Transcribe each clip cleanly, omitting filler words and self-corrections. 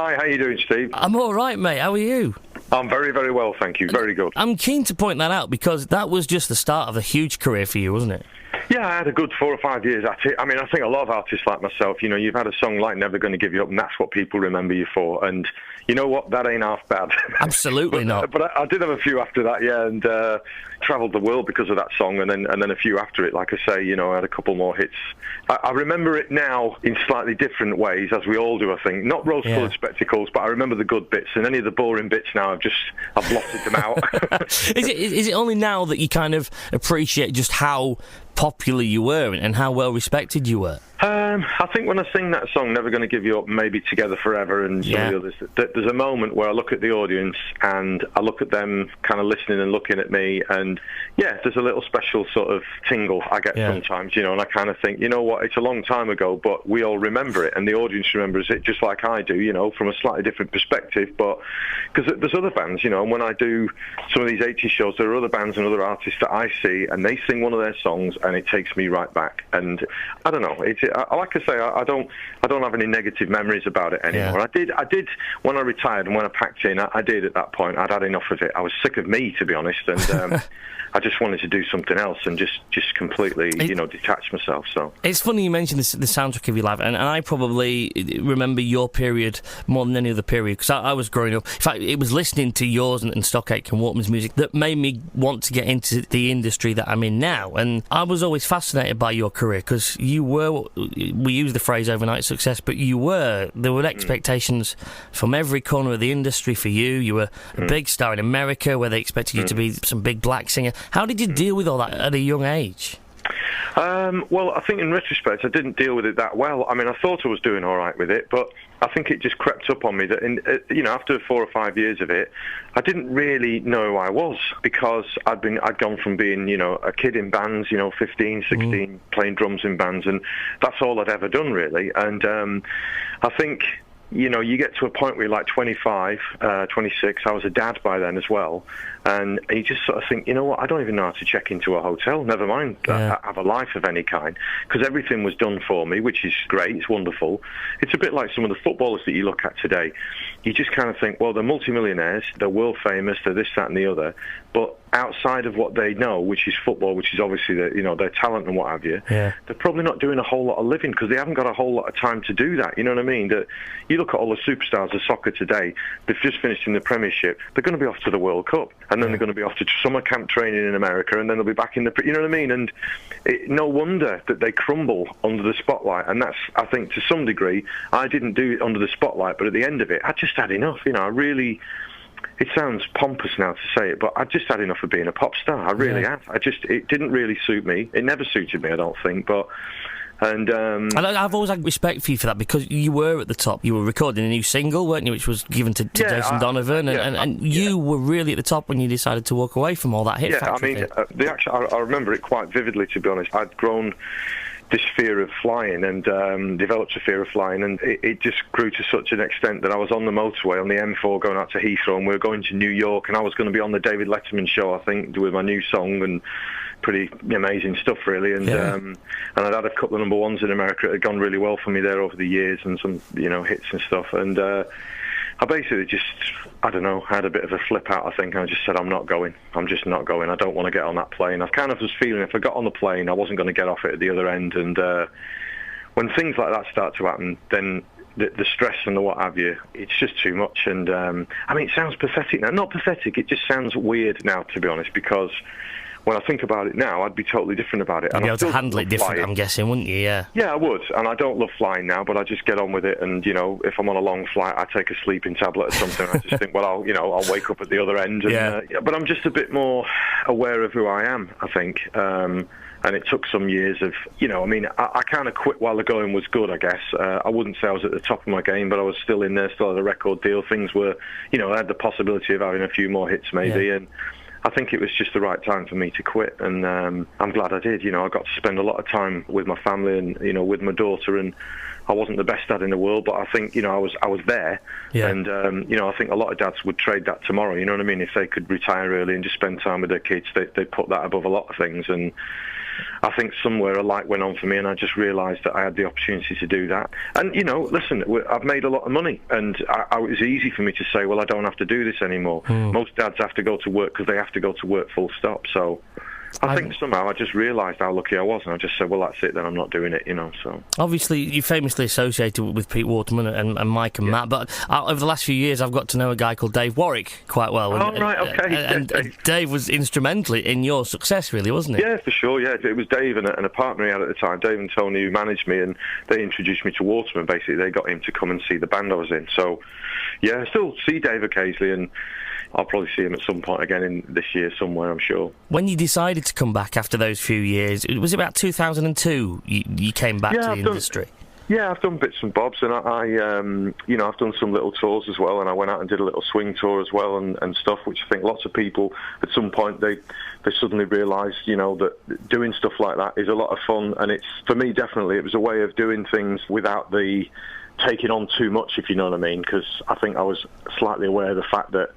Hi, how you doing, Steve? I'm all right, mate. How are you? I'm very, very well, thank you. Very good. I'm keen to point that out because that was just the start of a huge career for you, wasn't it? Yeah, I had a good 4 or 5 years at it. I mean, I think a lot of artists like myself, you've had a song like Never Gonna Give You Up, and that's what people remember you for. And you know what? That ain't half bad. Absolutely not. But I did have a few after that, yeah, and travelled the world because of that song, and then a few after it. Like I say, I had a couple more hits. I remember it now in slightly different ways, as we all do, I think. Not rose-coloured spectacles, but I remember the good bits, and any of the boring bits now, I've blotted them out. Is it only now that you kind of appreciate just how popular you were and how well respected you were? I think when I sing that song, Never Gonna Give You Up, maybe Together Forever, and some of the others, there's a moment where I look at the audience and I look at them kind of listening and looking at me, and there's a little special sort of tingle I get sometimes, and I kind of think, you know what, it's a long time ago, but we all remember it, and the audience remembers it just like I do, from a slightly different perspective, but because there's other bands, and when I do some of these 80s shows, there are other bands and other artists that I see, and they sing one of their songs, and it takes me right back, and I don't know, like I say, I don't have any negative memories about it anymore. Yeah. I did when I retired and when I packed in. I did at that point. I'd had enough of it. I was sick of me, to be honest, and I just wanted to do something else and just completely, detach myself. So it's funny you mentioned the soundtrack of your life, and I probably remember your period more than any other period because I was growing up. In fact, it was listening to yours and Stock Aitken Waterman's music that made me want to get into the industry that I'm in now, and I was always fascinated by your career because you were. We use the phrase overnight success, but there were expectations from every corner of the industry for you. You were a big star in America where they expected you to be some big black singer. How did you deal with all that at a young age? Well, I think in retrospect, I didn't deal with it that well. I mean, I thought I was doing all right with it, but I think it just crept up on me that, after 4 or 5 years of it, I didn't really know who I was because I'd gone from being, a kid in bands, 15, 16, playing drums in bands, and that's all I'd ever done, really. And I think, you get to a point where you're like 25, 26. I was a dad by then as well. And you just sort of think, you know what, I don't even know how to check into a hotel, never mind have a life of any kind, because everything was done for me, which is great, it's wonderful. It's a bit like some of the footballers that you look at today. You just kind of think, well, they're multimillionaires, they're world famous, they're this, that and the other, but outside of what they know, which is football, which is obviously their talent and what have you, they're probably not doing a whole lot of living because they haven't got a whole lot of time to do that, you know what I mean? That you look at all the superstars of soccer today, they've just finished in the Premiership, they're going to be off to the World Cup, and then they're going to be off to summer camp training in America, and then they'll be back in the, you know what I mean? And no wonder that they crumble under the spotlight, and that's, I think, to some degree, I didn't do it under the spotlight, but at the end of it, I just had enough, I really... It sounds pompous now to say it, but I just had enough of being a pop star. I really have. It didn't really suit me. It never suited me, I don't think, but... And I've always had respect for you for that because you were at the top. You were recording a new single, weren't you, which was given to Jason Donovan, and you were really at the top when you decided to walk away from all that hit factory. I remember it quite vividly, to be honest. I'd grown this fear of flying and developed a fear of flying, and it just grew to such an extent that I was on the motorway on the M4 going out to Heathrow, and we were going to New York, and I was going to be on the David Letterman show, I think, with my new song, and pretty amazing stuff, really. And I'd had a couple of number ones in America. It had gone really well for me there over the years, and some hits and stuff. And I basically just, I don't know, had a bit of a flip out, I think. I just said, I'm not going. I'm just not going. I don't want to get on that plane. I kind of was feeling if I got on the plane, I wasn't going to get off it at the other end. And when things like that start to happen, then the stress and the what have you, it's just too much. And I mean, it sounds pathetic now. Not pathetic, it just sounds weird now, to be honest, because when I think about it now, I'd be totally different about it. You'd be able to handle it different, I'm guessing, wouldn't you? Yeah, I would. And I don't love flying now, but I just get on with it. And, if I'm on a long flight, I take a sleeping tablet or something. I just think, well, I'll wake up at the other end. And, but I'm just a bit more aware of who I am, I think. And it took some years of, I kind of quit while the going was good, I guess. I wouldn't say I was at the top of my game, but I was still in there, still had a record deal. Things were, I had the possibility of having a few more hits maybe. And I think it was just the right time for me to quit, and I'm glad I did. I got to spend a lot of time with my family and with my daughter, and I wasn't the best dad in the world, but I think I was there, and I think a lot of dads would trade that tomorrow. You know what I mean? If they could retire early and just spend time with their kids, they put that above a lot of things. And I think somewhere a light went on for me, and I just realised that I had the opportunity to do that. And, you know, listen, I've made a lot of money, and it was easy for me to say, well, I don't have to do this anymore. Most dads have to go to work because they have to go to work full stop. So I think somehow I just realised how lucky I was, and I just said, well, that's it, then I'm not doing it, you know, so. Obviously, you're famously associated with Pete Waterman and Mike and Matt, but over the last few years, I've got to know a guy called Dave Warwick quite well. Right, okay. And Dave was instrumental in your success, really, wasn't he? Yeah, for sure, yeah. It was Dave and a partner he had at the time, Dave and Tony, who managed me, and they introduced me to Waterman, basically. They got him to come and see the band I was in. So, yeah, I still see Dave occasionally, and I'll probably see him at some point again in this year somewhere, I'm sure. When you decided to come back after those few years, it was about 2002 you came back to the industry? Yeah, I've done bits and bobs, and I you know, I've done some little tours as well, and I went out and did a little swing tour as well and stuff, which I think lots of people, at some point, they suddenly realise, you know, that doing stuff like that is a lot of fun, and it's, for me, definitely, it was a way of doing things without the taking on too much, if you know what I mean, because I think I was slightly aware of the fact that,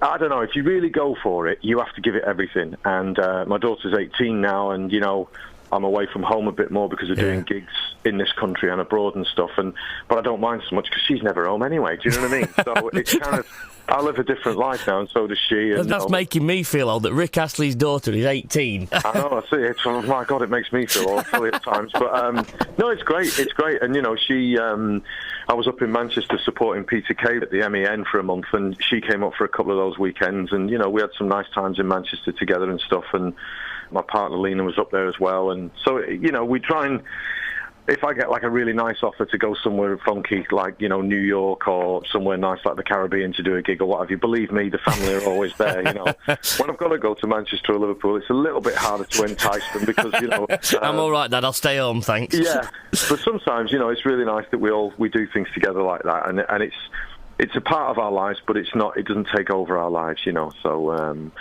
I don't know, if you really go for it, you have to give it everything. And my daughter's 18 now, and, you know, I'm away from home a bit more because of doing gigs in this country and abroad and stuff. But I don't mind so much because she's never home anyway, do you know what I mean? So it's kind of, I live a different life now, and so does she. And, that's making me feel old, that Rick Astley's daughter is 18. I know, I see it. Oh, my God, it makes me feel old at times. But, no, it's great. It's great. And, you know, she... I was up in Manchester supporting Peter Kay at the MEN for a month, and she came up for a couple of those weekends, and, you know, we had some nice times in Manchester together and stuff, and my partner Lena was up there as well, and so, you know, we try and, if I get like a really nice offer to go somewhere funky like, you know, New York or somewhere nice like the Caribbean to do a gig or what have you, believe me, the family are always there, you know. When I've got to go to Manchester or Liverpool, it's a little bit harder to entice them because, you know... I'm all right, Dad, I'll stay home, thanks. Yeah, but sometimes, you know, it's really nice that we do things together like that, and it's a part of our lives, but it doesn't take over our lives, you know, so...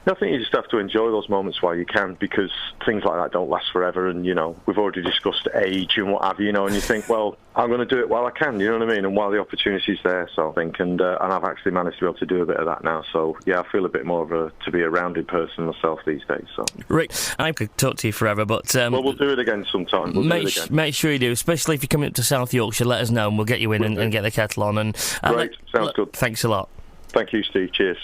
I think you just have to enjoy those moments while you can, because things like that don't last forever, and, you know, we've already discussed age and what have you, you know, and you think, well, I'm going to do it while I can, you know what I mean, and while the opportunity's there, so I think, and I've actually managed to be able to do a bit of that now, so, yeah, I feel a bit more of to be a rounded person myself these days, so. Rick, I could talk to you forever, but... well, we'll do it again sometime. Make sure you do, especially if you come up to South Yorkshire, let us know, and we'll get you in and get the kettle on. And Great, sounds good. Thanks a lot. Thank you, Steve. Cheers.